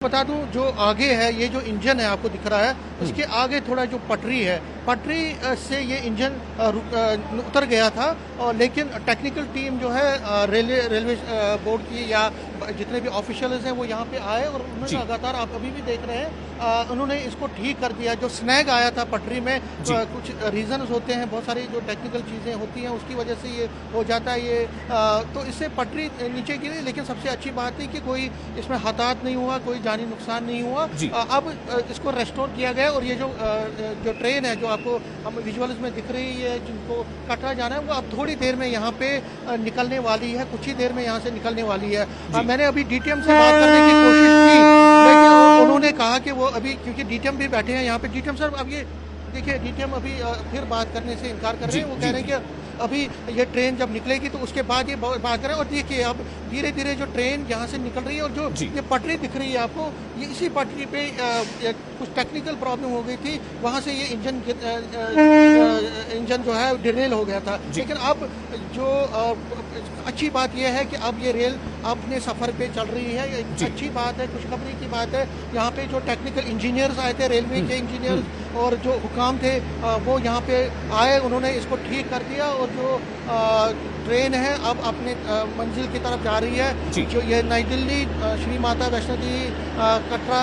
बता दूं, जो आगे है ये जो इंजन है आपको दिख रहा है, इसके आगे थोड़ा जो पटरी है, पटरी से ये इंजन उतर गया था। और लेकिन टेक्निकल टीम जो है रेलवे बोर्ड की या जितने भी ऑफिशियल्स हैं वो यहाँ पे आए और उन्होंने लगातार, आप अभी भी देख रहे हैं, उन्होंने इसको ठीक कर दिया। जो स्नैग आया था पटरी में, कुछ रीजंस होते हैं, बहुत सारी जो टेक्निकल चीज़ें होती हैं उसकी वजह से ये हो जाता है। ये तो इससे पटरी नीचे गिरी, लेकिन सबसे अच्छी बात है कि कोई इसमें हताहत नहीं हुआ, कोई जानी नुकसान नहीं हुआ। अब इसको रेस्टोर किया गया और ये जो ट्रेन है जो आपको हम विजुअल्स में दिख रही है, जिनको कटरा जाना है, वो अब थोड़ी देर में यहाँ पे निकलने वाली है, कुछ ही देर में यहाँ से निकलने वाली है। मैंने अभी डीटीएम से बात करने की कोशिश की, लेकिन उन्होंने कहा कि वो अभी, क्योंकि डीटीएम भी बैठे हैं यहाँ पे। डीटीएम सर, अब ये देखिए, डीटीएम अभी फिर बात करने से इनकार कर रहे हैं। वो कह रहे हैं कि अभी ये ट्रेन जब निकलेगी तो उसके बाद ये बात करें। और देखिए, अब धीरे धीरे जो ट्रेन यहाँ से निकल रही है और जो ये पटरी दिख रही है आपको, ये इसी पटरी पे कुछ टेक्निकल प्रॉब्लम हो गई थी, वहाँ से ये इंजन जो है डिरेल हो गया था। लेकिन अब जो अच्छी बात यह है कि अब ये रेल अपने सफ़र पे चल रही है। ये अच्छी बात है, खुशखबरी की बात है। यहाँ पे जो टेक्निकल इंजीनियर्स आए थे, रेलवे के इंजीनियर्स और जो हुकाम थे, वो यहाँ पे आए, उन्होंने इसको ठीक कर दिया। और जो ट्रेन है अब अपने मंजिल की तरफ जा रही है। जो ये नई दिल्ली श्री माता वैष्णो देवी कटरा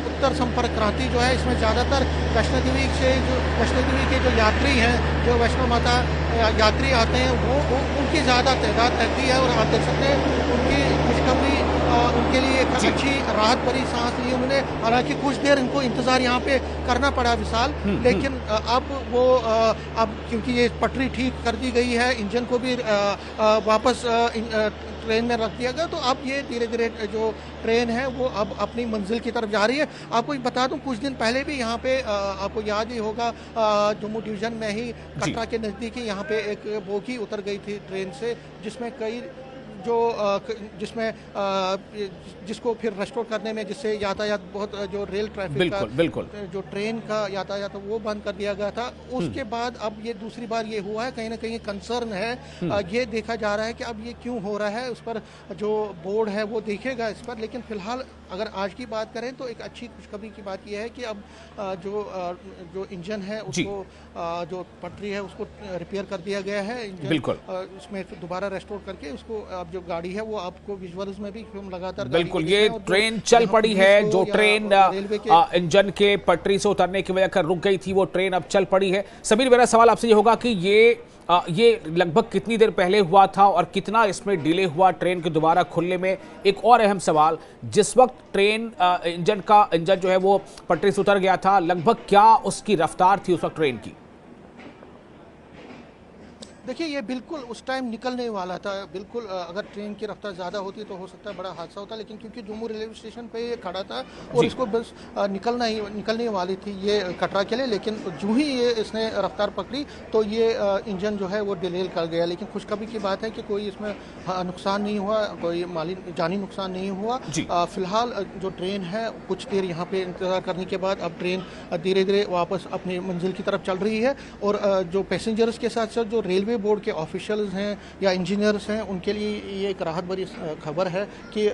उत्तर संपर्क क्रांति जो है, इसमें ज़्यादातर वैष्णो देवी के जो यात्री हैं, जो वैष्णो माता यात्री आते हैं, वो उनकी ज़्यादा तादाद रहती है। और आप देख सकते हैं उनकी खुशखबरी, उनके लिए एक अच्छी राहत भरी सांस ली उन्होंने। हालांकि कुछ देर इनको इंतज़ार यहाँ पे करना पड़ा विशाल, लेकिन अब क्योंकि ये पटरी ठीक कर दी गई है, इंजन को भी वापस ट्रेन में रख दिया गया, तो अब ये धीरे धीरे जो ट्रेन है वो अब अपनी मंजिल की तरफ जा रही है। आपको बता दूं, कुछ दिन पहले भी यहाँ पे आपको याद ही होगा, जम्मू डिवीज़न में ही कटरा के नज़दीक ही यहाँ पे एक बोगी उतर गई थी ट्रेन से, जिसमें कई जिसको फिर रेस्टोर करने में, जिससे यातायात बहुत, जो रेल ट्रैफिक बिल्कुल जो ट्रेन का यातायात वो बंद कर दिया गया था। उसके बाद अब ये दूसरी बार ये हुआ है, कहीं ना कहीं कंसर्न है। ये देखा जा रहा है कि अब ये क्यों हो रहा है, उस पर जो बोर्ड है वो देखेगा इस पर। लेकिन फिलहाल अगर आज की बात करें तो एक अच्छी खुशखबरी की बात यह है कि अब जो इंजन है उसको, जो पटरी है उसको रिपेयर कर दिया गया है। बिल्कुल उसमें दोबारा रेस्टोर करके उसको, अब जो गाड़ी है वो आपको विजुअल्स में भी हम लगातार, बिल्कुल ये ट्रेन चल पड़ी है। जो ट्रेन इंजन के पटरी से उतरने की वजह कर रुक गई थी, वो ट्रेन अब चल पड़ी है। समीर, मेरा सवाल आपसे ये होगा कि ये लगभग कितनी देर पहले हुआ था और कितना इसमें डिले हुआ ट्रेन के दोबारा खुलने में? एक और अहम सवाल, जिस वक्त ट्रेन इंजन जो है वो पटरी से उतर गया था, लगभग क्या उसकी रफ्तार थी उस वक्त ट्रेन की? देखिए, ये बिल्कुल उस टाइम निकलने वाला था। बिल्कुल अगर ट्रेन की रफ्तार ज़्यादा होती तो हो सकता है बड़ा हादसा होता, लेकिन क्योंकि जम्मू रेलवे स्टेशन पे ये खड़ा था और इसको बस निकलने वाली थी ये कटरा के लिए, लेकिन जो ही ये इसने रफ्तार पकड़ी तो ये इंजन जो है वो डिले कर गया। लेकिन खुशखबरी की बात है कि कोई इसमें नुकसान नहीं हुआ, कोई माली जानी नुकसान नहीं हुआ। फिलहाल जो ट्रेन है कुछ देर यहाँ पे इंतज़ार करने के बाद अब ट्रेन धीरे धीरे वापस अपनी मंजिल की तरफ चल रही है। और जो पैसेंजर्स के साथ साथ जो रेलवे बोर्ड के ऑफिशियल्स हैं या इंजीनियर्स हैं, उनके लिए ये एक राहत भरी खबर है कि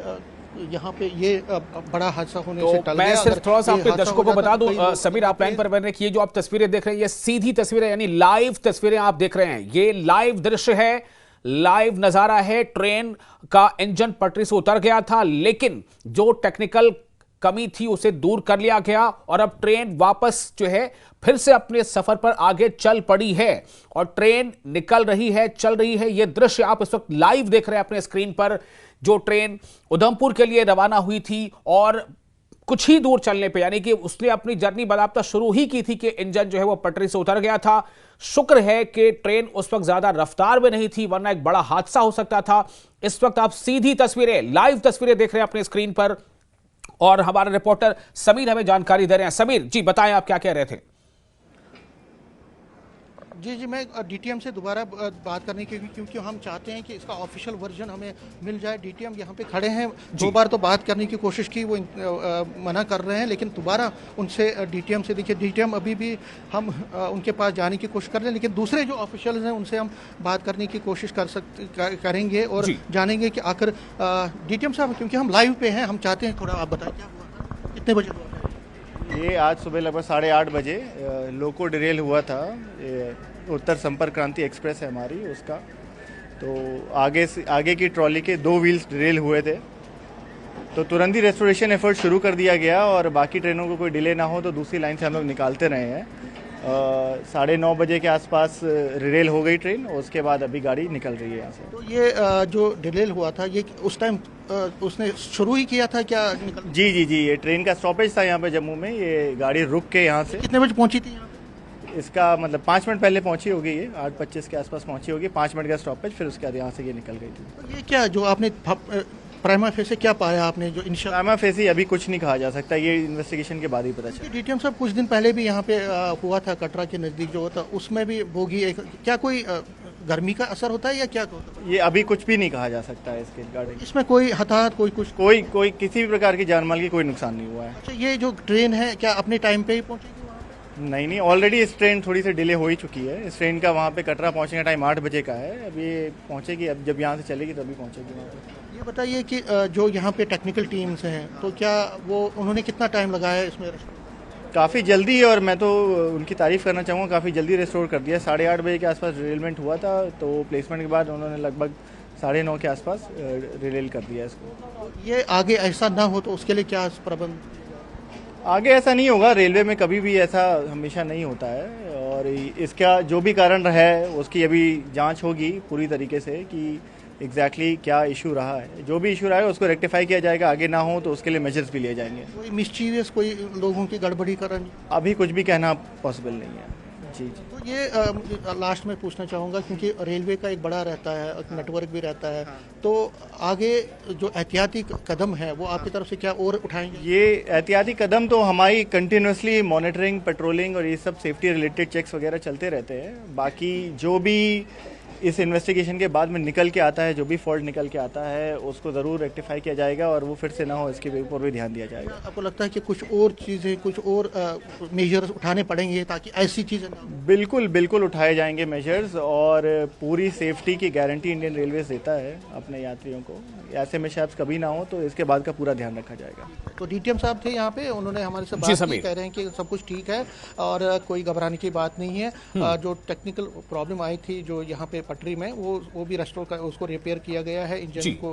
यहाँ पे ये बड़ा हादसा होने से टल गया। मैं सिर्फ थोड़ा सा आपके दर्शकों को बता दूं, समीर आप लाइन पर बन रहे हैं, ये जो आप तस्वीरें देख रहे हैं ये सीधी तस्वीरें, यानी लाइव तस्वीरें आप देख रहे हैं। ये लाइव दृश्य है, लाइव नजारा है। ट्रेन का इंजन पटरी से उतर गया था, लेकिन जो टेक्निकल कमी थी उसे दूर कर लिया गया और अब ट्रेन वापस जो है फिर से अपने सफर पर आगे चल पड़ी है और ट्रेन निकल रही है, चल रही है। यह दृश्य आप इस वक्त लाइव देख रहे हैं अपने स्क्रीन पर। जो ट्रेन उधमपुर के लिए रवाना हुई थी और कुछ ही दूर चलने पे, यानी कि उसने अपनी जर्नी बाकायदा शुरू ही की थी कि इंजन जो है वो पटरी से उतर गया था। शुक्र है कि ट्रेन उस वक्त ज्यादा रफ्तार में नहीं थी, वरना एक बड़ा हादसा हो सकता था। इस वक्त आप सीधी तस्वीरें, लाइव तस्वीरें देख रहे हैं अपने स्क्रीन पर और हमारे रिपोर्टर समीर हमें जानकारी दे रहे हैं। समीर जी, बताएं आप क्या कह रहे थे? जी जी, मैं डीटीएम से दोबारा बात करने की, क्योंकि हम चाहते हैं कि इसका ऑफिशियल वर्जन हमें मिल जाए। डीटीएम यहाँ पे खड़े हैं, दो बार तो बात करने की कोशिश की, वो मना कर रहे हैं, लेकिन दोबारा उनसे डीटीएम से, देखिए डीटीएम अभी भी हम उनके पास जाने की कोशिश कर रहे हैं, लेकिन दूसरे जो ऑफिशियल्स हैं उनसे हम बात करने की कोशिश करेंगे और जानेंगे कि आखिर डीटीएम साहब, क्योंकि हम लाइव पे हैं, हम चाहते हैं थोड़ा आप बताएं क्या हुआ था, कितने बजे हुआ था? ये आज सुबह लगभग 8:30 बजे लोको डिरेल हुआ था। उत्तर संपर्क क्रांति एक्सप्रेस है हमारी, उसका तो आगे की ट्रॉली के 2 व्हील्स डिरेल हुए थे, तो तुरंत ही रेस्टोरेशन एफर्ट शुरू कर दिया गया और बाकी ट्रेनों को कोई डिले ना हो तो दूसरी लाइन से हम लोग निकालते रहे हैं। 9:30 बजे के आसपास डिरेल हो गई ट्रेन, और उसके बाद अभी गाड़ी निकल रही है यहाँ से। तो ये जो डिरेल हुआ था, ये उस टाइम उसने शुरू ही किया था क्या? जी जी जी, ये ट्रेन का स्टॉपेज था यहाँ पे जम्मू में। ये गाड़ी रुक के यहाँ से कितने बजे पहुंची थी यहाँ? इसका मतलब 5 मिनट पहले पहुंची होगी, ये 8:25 के आसपास पहुंची होगी। 5 मिनट का स्टॉपेज, फिर उसके बाद यहाँ से ये निकल गई थी। तो ये क्या जो आपने प्राइमा फेसी क्या पाया आपने, जो प्राइमा फेसी अभी कुछ नहीं कहा जा सकता, ये इन्वेस्टिगेशन के बाद ही पता चला। डीटीएम साहब कुछ दिन पहले भी यहाँ पे हुआ था, कटरा के नज़दीक जो होता, उसमें भी बोगी एक, क्या कोई गर्मी का असर होता है या क्या होता है? ये अभी कुछ भी नहीं कहा जा सकता है इसके रिगार्डिंग। इसमें कोई हताहत कोई किसी भी प्रकार की जानमाल की कोई नुकसान नहीं हुआ है। अच्छा, ये जो ट्रेन है क्या अपने टाइम पे ही पहुंचेगी? नहीं, ऑलरेडी इस ट्रेन थोड़ी सी डिले हो ही चुकी है। इस ट्रेन का वहाँ पे कटरा पहुँचने का टाइम 8 बजे का है। अभी ये पहुँचेगी, अब जब यहाँ से चलेगी तभी पहुँचेगी वहाँ पे। ये बताइए कि जो यहाँ पे टेक्निकल टीम्स हैं, तो क्या वो उन्होंने कितना टाइम लगाया इसमें? काफ़ी जल्दी है, और मैं तो उनकी तारीफ़ करना चाहूँगा, काफ़ी जल्दी रेस्टोर कर दिया। 8:30 बजे के आसपास रिलेलमेंट हुआ था, तो प्लेसमेंट के बाद उन्होंने लगभग 9:30 के आसपास रिलेल कर दिया इसको। ये आगे ऐसा ना हो तो उसके लिए क्या प्रबंध? आगे ऐसा नहीं होगा, रेलवे में कभी भी ऐसा हमेशा नहीं होता है, और इसका जो भी कारण है उसकी अभी जांच होगी पूरी तरीके से कि एग्जैक्टली क्या इशू रहा है। जो भी इशू रहा है उसको रेक्टिफाई किया जाएगा, आगे ना हो तो उसके लिए मेजर्स भी लिए जाएंगे। कोई मिस्चीवियस कोई लोगों की गड़बड़ी करनी अभी कुछ भी कहना पॉसिबल नहीं है। जी जी। तो ये लास्ट में पूछना चाहूँगा, क्योंकि रेलवे का एक बड़ा रहता है, नेटवर्क भी रहता है, तो आगे जो एहतियाती कदम है वो आपकी तरफ से क्या और उठाएंगे? ये एहतियाती कदम तो हमारी कंटिन्यूसली मॉनिटरिंग, पेट्रोलिंग और ये सब सेफ्टी रिलेटेड चेक्स वगैरह चलते रहते हैं। बाकी जो भी इस इन्वेस्टिगेशन के बाद में निकल के आता है, जो भी फॉल्ट निकल के आता है उसको ज़रूर रेक्टिफाई किया जाएगा और वो फिर से ना हो इसके ऊपर भी ध्यान दिया जाएगा। आपको लगता है कि कुछ और चीज़ें, कुछ और मेजर्स उठाने पड़ेंगे ताकि ऐसी चीज़ें ना हो? बिल्कुल उठाए जाएंगे मेजर्स, और पूरी सेफ्टी की गारंटी इंडियन रेलवेज देता है अपने यात्रियों को। ऐसे में शायद कभी ना हो, तो इसके बाद का पूरा ध्यान रखा जाएगा। तो डीटीएम साहब थे यहाँ पे, उन्होंने हमारे से बात की, कह रहे हैं कि सब कुछ ठीक है और कोई घबराने की बात नहीं है। जो टेक्निकल प्रॉब्लम आई थी जो यहाँ पे पटरी में, वो भी रेस्टोर का, उसको रिपेयर किया गया है, इंजन को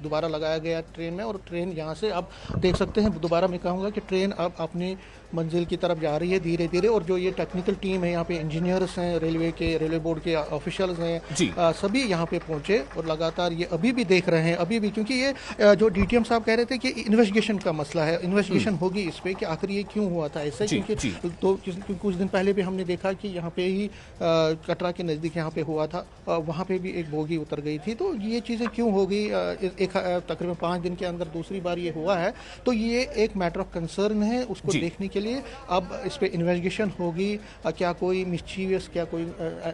दोबारा लगाया गया ट्रेन में, और ट्रेन यहाँ से अब देख सकते हैं, दोबारा मैं कहूँगा कि ट्रेन अब अपनी मंजिल की तरफ जा रही है धीरे धीरे। और जो ये टेक्निकल टीम है यहाँ पे, इंजीनियर्स हैं, रेलवे बोर्ड के ऑफिशियल्स हैं, सभी यहाँ पे पहुँचे और लगातार ये अभी भी देख रहे हैं, अभी भी, क्योंकि ये जो डीटीएम साहब कह रहे थे कि इन्वेस्टिगेशन का मसला है, इन्वेस्टिगेशन होगी इस पे कि आखिर ये क्यों हुआ था ऐसे। क्योंकि तो कुछ दिन पहले भी हमने देखा कि यहाँ पे ही कटरा के नज़दीक यहाँ पे हुआ था, वहाँ पे भी एक बोगी उतर गई थी। तो ये चीज़ें क्यों हो गई, एक तकरीबन 5 दिन के अंदर दूसरी बार ये हुआ है, तो ये एक मैटर ऑफ कंसर्न है। उसको देखने के लिए अब इस पे इन्वेस्टिगेशन होगी, क्या कोई मिस्चीवियस, क्या कोई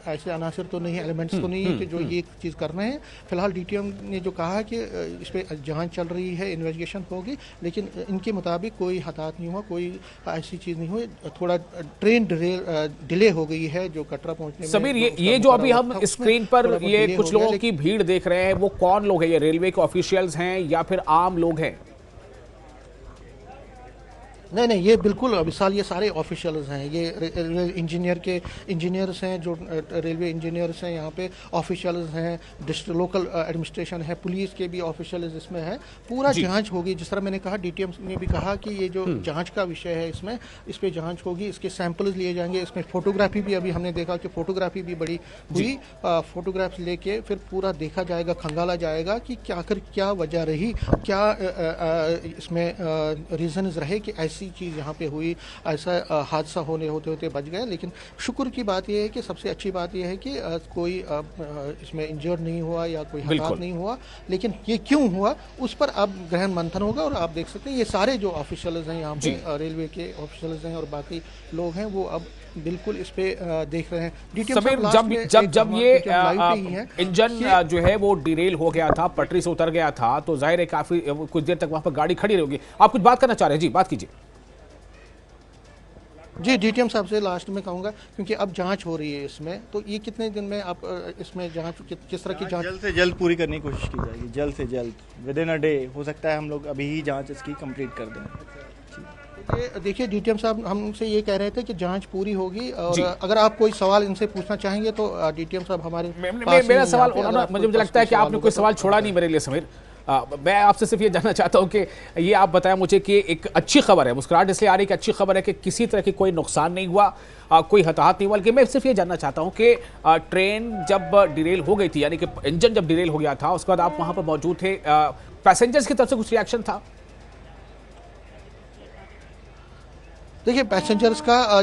ऐसे अनासर तो नहीं है, एलिमेंट्स तो नहीं है कि जो ये चीज़ कर रहे हैं। फिलहाल डीटीएम ने जो कहा है कि इस पे जांच चल रही है, इन्वेस्टिगेशन होगी, लेकिन इनके मुताबिक कोई हताहत नहीं हुआ, कोई ऐसी चीज़ नहीं हुई। थोड़ा ट्रेन डिले हो गई है जो कटरा पहुंचने में। समीर, ये जो अभी हम स्क्रीन पर ये कुछ लोगों की भीड़ देख रहे हैं, वो कौन लोग हैं? ये रेलवे के ऑफिशियल्स हैं या फिर आम लोग हैं? नहीं, ये बिल्कुल विशाल, ये सारे ऑफिशियल्स हैं, ये इंजीनियर्स हैं, जो रेलवे इंजीनियर्स हैं यहाँ पे, ऑफिशियल्स हैं, डिस्ट्रिक्ट लोकल एडमिनिस्ट्रेशन है, पुलिस के भी ऑफिशियल्स इसमें है। पूरा जांच होगी, जिस तरह मैंने कहा, डीटीएम ने भी कहा कि ये जो जांच का विषय है इसमें, इस पे जांच होगी, इसके सैंपल्स लिए जाएंगे। इसमें फोटोग्राफी भी अभी हमने देखा कि फोटोग्राफी भी बड़ी हुई, फोटोग्राफ्स लेके फिर पूरा देखा जाएगा, खंगाला जाएगा कि आखिर क्या वजह रही, क्या इसमें रीजन रहे कि ऐसी ऐसी चीज़ यहाँ पे हुई, ऐसा हादसा होते होते बच गए। लेकिन शुक्र की बात यह है कि सबसे अच्छी बात यह है कि कोई इसमें इंजर्ड नहीं हुआ या कोई हताहत नहीं हुआ। लेकिन ये क्यों हुआ उस पर अब गहन मंथन होगा। और आप देख सकते हैं ये सारे जो ऑफिशियल्स हैं यहाँ पे, रेलवे के ऑफिशियल्स हैं और बाकी लोग हैं, वो अब बिल्कुल इस पे देख रहे हैं। समीर, जब ये इंजन जो है वो डिरेल हो गया था, पटरी से उतर गया था, तो जाहिर है काफी कुछ देर तक वहां पर गाड़ी खड़ी रहेगी। आप कुछ बात करना चाह रहे हैं? जी, बात कीजिए। जी, डीटीएम साहब से लास्ट में कहूँगा, क्योंकि अब जांच हो रही है इसमें, तो ये कितने दिन में आप इसमें जांच किस तरह की जांच? जल्द से जल्द पूरी करने की कोशिश की जाएगी, जल्द से जल्द, विद इन अ डे। हो सकता है हम लोग अभी ही जांच इसकी कंप्लीट कर दें। ये देखिए, डीटीएम साहब हमसे ये कह रहे थे कि जांच पूरी होगी, और अगर आप कोई सवाल इनसे पूछना चाहेंगे तो डीटीएम साहब हमारे मेरा सवाल, मुझे लगता है कि आपने कोई सवाल छोड़ा नहीं मेरे लिए समीर। मैं आपसे सिर्फ ये जानना चाहता हूं कि ये आप बताएं मुझे कि एक अच्छी खबर है, मुस्कुराहट इसलिए आ रही है कि अच्छी खबर है कि किसी तरह की कोई नुकसान नहीं हुआ, कोई हताहत नहीं हुआ। बल्कि मैं सिर्फ ये जानना चाहता हूं कि ट्रेन जब डिरेल हो गई थी, यानी कि इंजन जब डिरेल हो गया था, उसके बाद आप वहां पर मौजूद थे, पैसेंजर्स की तरफ से कुछ रिएक्शन था? देखिए,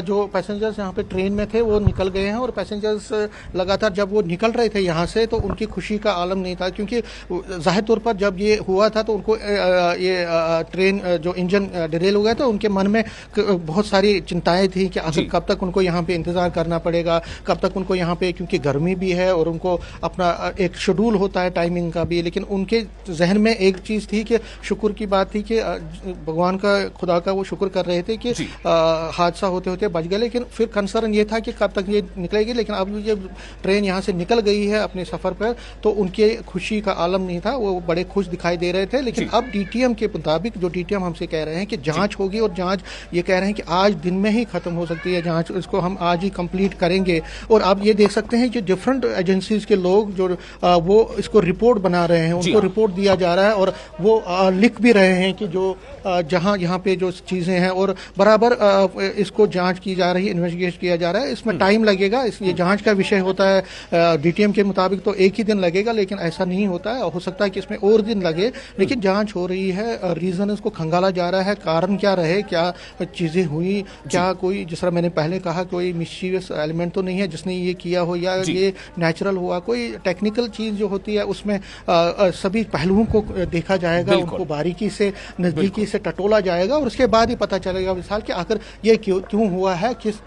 जो पैसेंजर्स यहाँ पे ट्रेन में थे वो निकल गए हैं, और पैसेंजर्स लगातार जब वो निकल रहे थे यहाँ से तो उनकी खुशी का आलम नहीं था, क्योंकि जाहिर तौर पर जब ये हुआ था तो उनको ट्रेन जो इंजन डिरेल हो गया था, उनके मन में बहुत सारी चिंताएं थी कि आखिर कब तक उनको यहाँ पे इंतज़ार करना पड़ेगा, कब तक उनको यहाँ पे, क्योंकि गर्मी भी है और उनको अपना एक शेड्यूल होता है टाइमिंग का भी। लेकिन उनके जहन में एक चीज़ थी कि शुक्र की बात थी कि भगवान का, खुदा का वो शुक्र कर रहे थे कि हादसा होते होते बच गए। लेकिन फिर कंसर्न ये था कि कब तक ये निकलेगी। लेकिन अब ये ट्रेन यहाँ से निकल गई है अपने सफ़र पर, तो उनके खुशी का आलम नहीं था, वो बड़े खुश दिखाई दे रहे थे। लेकिन अब डीटीएम के मुताबिक, जो डीटीएम हमसे कह रहे हैं कि जांच होगी, और जांच ये कह रहे हैं कि आज दिन में ही खत्म हो सकती है जांच, इसको हम आज ही कंप्लीट करेंगे। और आप ये देख सकते हैं कि डिफरेंट एजेंसीज के लोग जो वो इसको रिपोर्ट बना रहे हैं, उनको रिपोर्ट दिया जा रहा है, और वो लिख भी रहे हैं कि जो जहाँ यहाँ पे जो चीज़ें हैं, और बराबर इसको जांच की जा रही है, इन्वेस्टिगेट किया जा रहा है। इसमें टाइम लगेगा, ये जांच का विषय होता है डीटीएम के मुताबिक तो एक ही दिन लगेगा, लेकिन ऐसा नहीं होता है, हो सकता है कि इसमें और दिन लगे। लेकिन जांच हो रही है, रीज़न इसको खंगाला जा रहा है, कारण क्या रहे, क्या चीज़ें हुई, क्या कोई, जिस तरह मैंने पहले कहा, कोई मिस्चीवियस एलिमेंट तो नहीं है जिसने ये किया हो, या ये नेचुरल हुआ। कोई टेक्निकल चीज़ जो होती है उसमें सभी पहलुओं को देखा जाएगा, उनको बारीकी से, नज़दीकी से टटोला जाएगा, और उसके बाद ही पता चलेगा विशाल कि आखिर ये क्यों हुआ है, किस